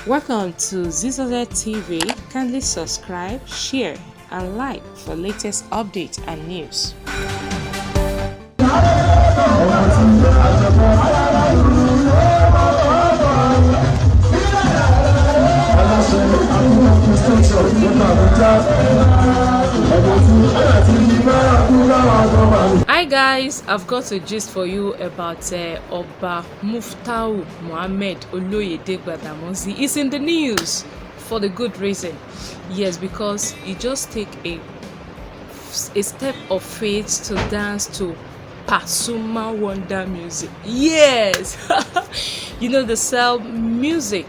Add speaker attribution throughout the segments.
Speaker 1: Welcome to Zisodel TV. Kindly subscribe, share, and like for latest updates and news. Hi guys, I've got a gist for you about Oba Muftau Mohammed Oloyede Gbadamosi. It's in the news for the good reason. Yes, because he just take a step of faith to dance to Pasuma Wonder music. Yes, you know the cell music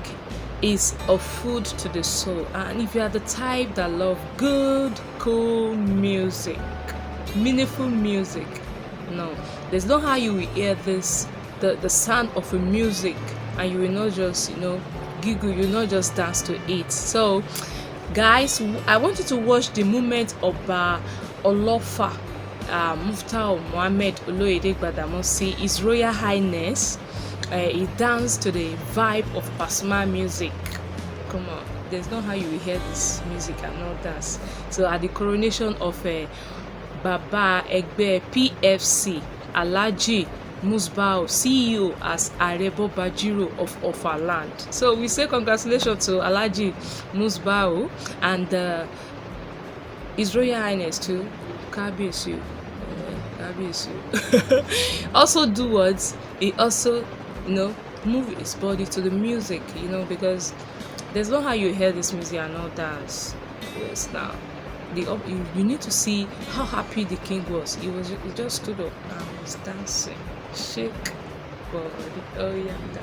Speaker 1: is a food to the soul, and if you are the type that love good, cool music, meaningful music, no, there's no how you will hear this the sound of a music and you will not just giggle, you will not just dance to it. So guys, I want you to watch the moment of ỌBA OLOFFA Muftau Mohammed Oloyede Gbadamosi, His Royal Highness. He danced to the vibe of Pasuma music. Come on, there's no how you will hear this music and not dance. So at the coronation of Baba Egbe PFC Alhaji Musbau, CEO as Arebo Bajiro of Offa land. So we say congratulations to Alhaji Musbau and His Royal Highness too. Kabisu. Also do what? He also move his body to the music, because there's no how you hear this music and not dance. Yes, now you need to see how happy the king was. He just stood up and was dancing, shake body. Oh yeah.